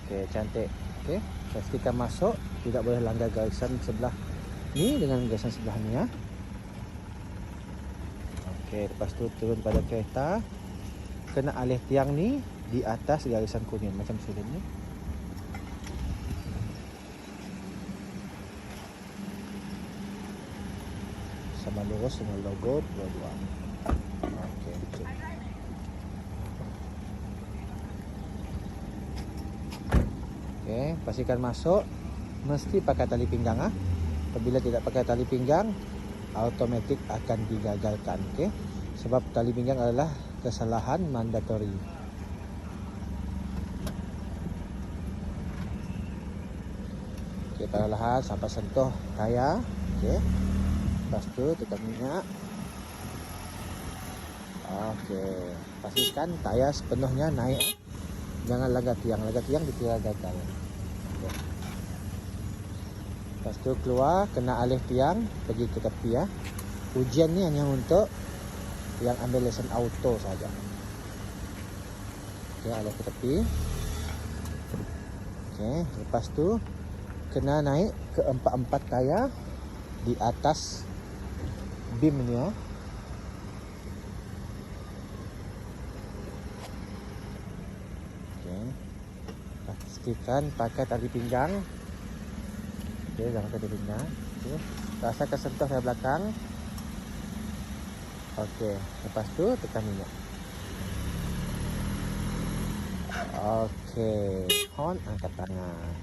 Okey, cantik. Okey, pastikan masuk, tidak boleh langgar garisan sebelah ni dengan garisan sebelah ni ya. Okey, lepas tu turun pada kereta. Kena alih tiang ni di atas garisan kuning macam sebelum ni. Sama lurus dengan logo dua-dua. Okey. Okey, pastikan masuk. Mesti pakai tali pinggang ah. Apabila tidak pakai tali pinggang, automatik akan digagalkan. Okey. Sebab tali pinggang adalah kesalahan mandatori. Okey, perlahan sampai sentuh tayar. Okey. Lepas tu tekan minyak. Okey, pastikan tayar sepenuhnya naik. Jangan langgar tiang dikira gagal. Okay. Lepas tu keluar, kena alih tiang, pergi ke tepi ya. Ujian ni hanya untuk yang ambil lesen auto saja. Okey, alih ke tepi. Okey, lepas tu kena naik ke empat-empat tayar di atas beam ni ya. Pastikan pakai tali pinggang. Okey, jangan tali pinggang. Okey, rasakan sentuh dari belakang. Okey, lepas tu tekan minyak. Okey, horn angkat tangan.